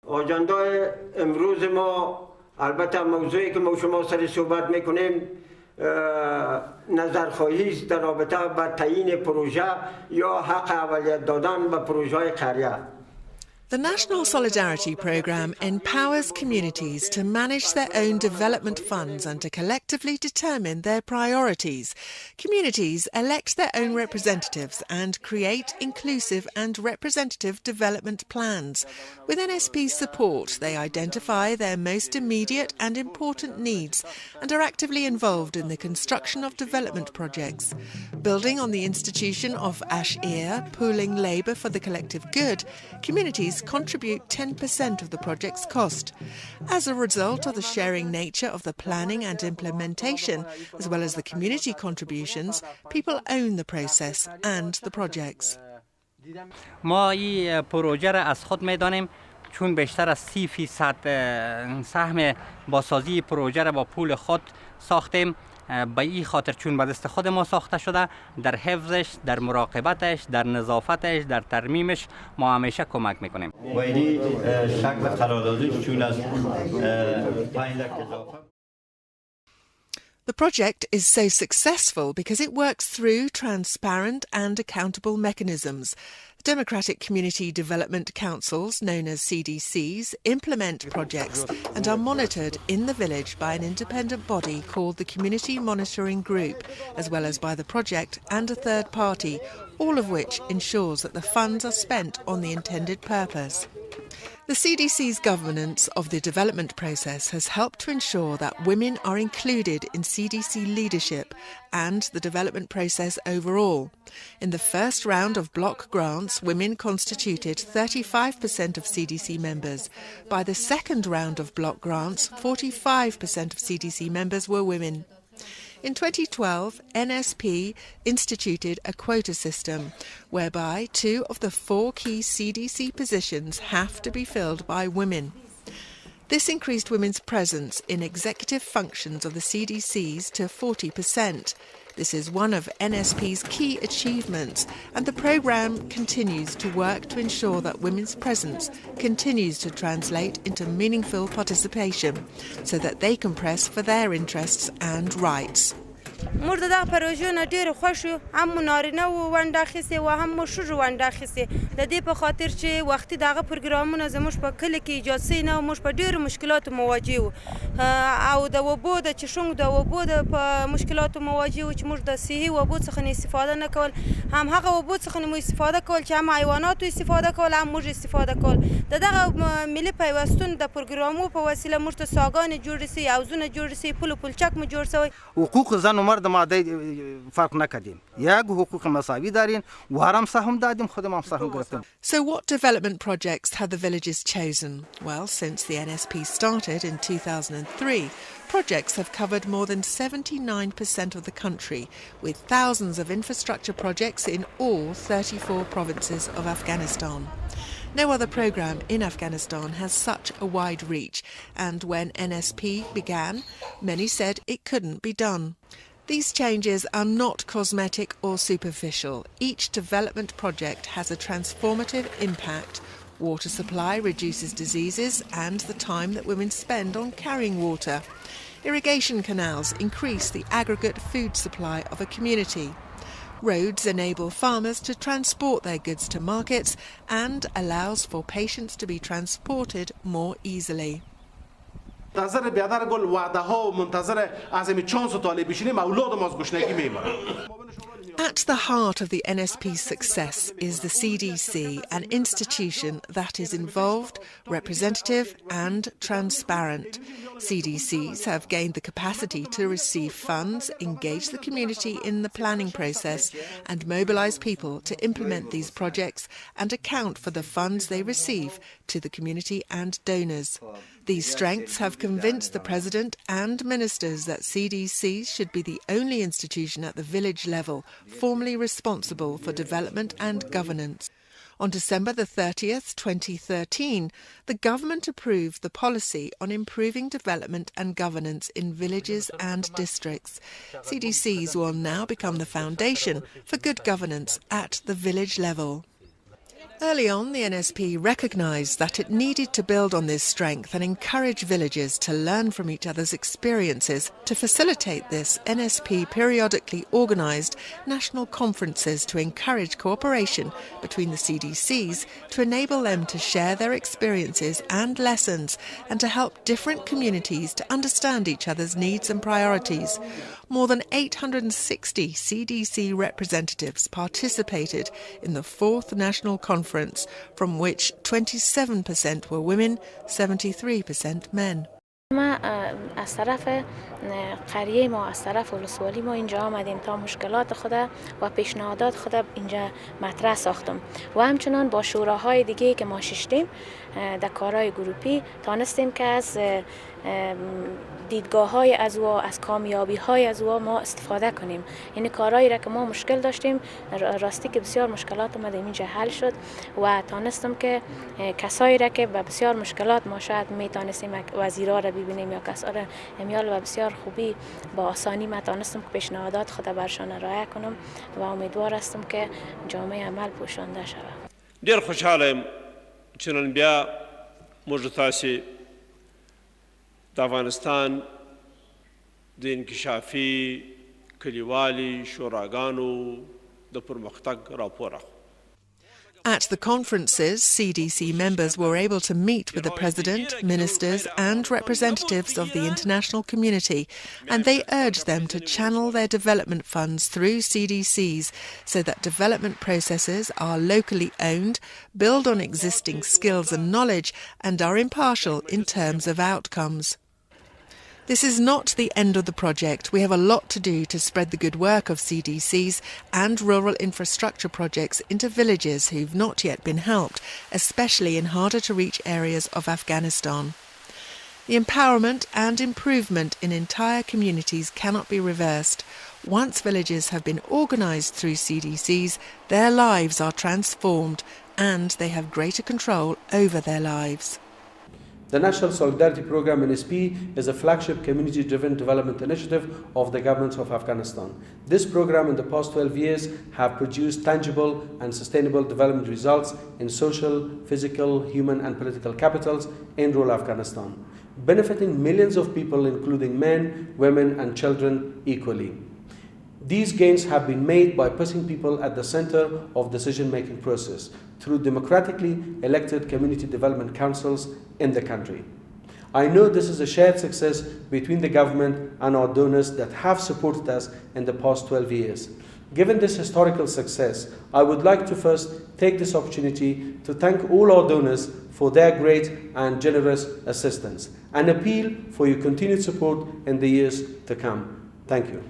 آجندای امروز ما البته موضوعی که ما شما سر صحبت میکنیم نظرخواهی است در رابطه با تعیین پروژه یا حق اولیت دادن به پروژه قریه. The National Solidarity Programme empowers communities to manage their own development funds and to collectively determine their priorities. Communities elect their own representatives and create inclusive and representative development plans. With NSP's support, they identify their most immediate and important needs and are actively involved in the construction of development projects. Building on the institution of Ash-Ir, pooling labour for the collective good, communities contribute 10% of the project's cost. As a result of the sharing nature of the planning and implementation, as well as the community contributions, people own the process and the projects. ما این پروژه را از خود می‌دانیم چون بیشتر از 30% سهم بازسازی پروژه را با پول خود ساختیم. به این خاطر چون به دست خود ما ساخته شده، در حفظش، در مراقبتش، در نظافتش، در ترمیمش ما همیشه کمک میکنیم. شکل قراردادی چون از The project is so successful because it works through transparent and accountable mechanisms. Democratic Community Development Councils, known as CDCs, implement projects and are monitored in the village by an independent body called the Community Monitoring Group, as well as by the project and a third party, all of which ensures that the funds are spent on the intended purpose. The CDC's governance of the development process has helped to ensure that women are included in CDC leadership and the development process overall. In the first round of block grants, women constituted 35% of CDC members. By the second round of block grants, 45% of CDC members were women. In 2012, NSP instituted a quota system whereby 2 of the 4 key CDC positions have to be filled by women. This increased women's presence in executive functions of the CDCs to 40%. This is one of NSP's key achievements, and the programme continues to work to ensure that women's presence continues to translate into meaningful participation so that they can press for their interests and rights. موږ دغه پروژو نه ډېر خوښ یو، هم نارینه ونډه اخیستې وه هم ښځو ونډه اخیستې، د دې په خاطر چې وختي دغه پروګرامونه زموږ په کلي کې ایجاد سوي نه وو، موږ په ډېرو مشکلاتو مواجه وو او د اوبو د چشونګ د اوبو د په مشکلاتو مواجه وو چې موږ د صحي اوبو څخه نه استفاده نه کول، هم هغه اوبو څخه نه مو استفاده کول چې هم حیواناتو استفاده کول هم موږ استفاده کول. د دغه ملي پیوستون د پروګرامو په وسیله موږ ته څاګانې جوړې سوي، حوضونه جوړ سوي، پل و پلچک مو جوړ سوی. حقوق زن و مرد ماده فرق نکردیم، یک حقوق مساوی داریم و هر هم سهم دادیم، خودم هم سهم گرفتیم. So what development projects have the villages chosen? Well, since the NSP started in 2003, projects have covered more than 79% of the country, with thousands of infrastructure projects in all 34 provinces of Afghanistan. No other programme in Afghanistan has such a wide reach, and when NSP began, many said it couldn't be done. These changes are not cosmetic or superficial. Each development project has a transformative impact. Water supply reduces diseases and the time that women spend on carrying water. Irrigation canals increase the aggregate food supply of a community. Roads enable farmers to transport their goods to markets and allows for patients to be transported more easily. منتظر بیادر گل وعده ها و منتظر عزم چانس و طالب بشینیم اولاد ما از گشنگی میمونن. At the heart of the NSP's success is the CDC, an institution that is involved, representative and transparent. CDCs have gained the capacity to receive funds, engage the community in the planning process and mobilise people to implement these projects and account for the funds they receive to the community and donors. These strengths have convinced the President and ministers that CDCs should be the only institution at the village level formally responsible for development and governance. On December the 30th, 2013, the government approved the policy on improving development and governance in villages and districts. CDCs will now become the foundation for good governance at the village level. Early on, the NSP recognised that it needed to build on this strength and encourage villagers to learn from each other's experiences. To facilitate this, NSP periodically organised national conferences to encourage cooperation between the CDCs to enable them to share their experiences and lessons and to help different communities to understand each other's needs and priorities. More than 860 CDC representatives participated in the 4th National Conference, from which 27% were women, 73% men. ما از طرف قریه ما از طرف ولسوالی ما اینجا آمدیم تا مشکلات خود و پیشنهادات خود اینجا مطرح ساختم و همچنان با شوراهای دیگه که ما ششتیم در کارهای گروپی تانستیم که از دیدگاه های از او از کامیابی های از او ما استفاده کنیم. یعنی کارهایی را که ما مشکل داشتیم راستی که بسیار مشکلات ما در اینجا حل شد و تانستم که کسایی را که به بسیار مشکلات ما شاید میتونستیم وزیرا را ببینیم یا کسا را امیال و بسیار خوبی با آسانی ما تانستم که پیشنهادات خود برشان ارائه کنم و امیدوار هستم که جامعه عمل پوشانده شود. ډیر خوشحالم چې نن بیا موږ تاسې د افغانستان د انکشافي کلیوالي شوراګانو د پرمختګ راپور اخلو. At the conferences, CDC members were able to meet with the President, ministers and representatives of the international community, and they urged them to channel their development funds through CDCs so that development processes are locally owned, build on existing skills and knowledge, and are impartial in terms of outcomes. This is not the end of the project. We have a lot to do to spread the good work of CDCs and rural infrastructure projects into villages who've not yet been helped, especially in harder-to-reach areas of Afghanistan. The empowerment and improvement in entire communities cannot be reversed. Once villages have been organised through CDCs, their lives are transformed and they have greater control over their lives. The National Solidarity Programme NSP is a flagship community-driven development initiative of the government of Afghanistan. This programme in the past 12 years have produced tangible and sustainable development results in social, physical, human and political capitals in rural Afghanistan, benefiting millions of people including men, women and children equally. These gains have been made by putting people at the center of decision-making process through democratically elected community development councils in the country. I know this is a shared success between the government and our donors that have supported us in the past 12 years. Given this historical success, I would like to first take this opportunity to thank all our donors for their great and generous assistance and appeal for your continued support in the years to come. Thank you.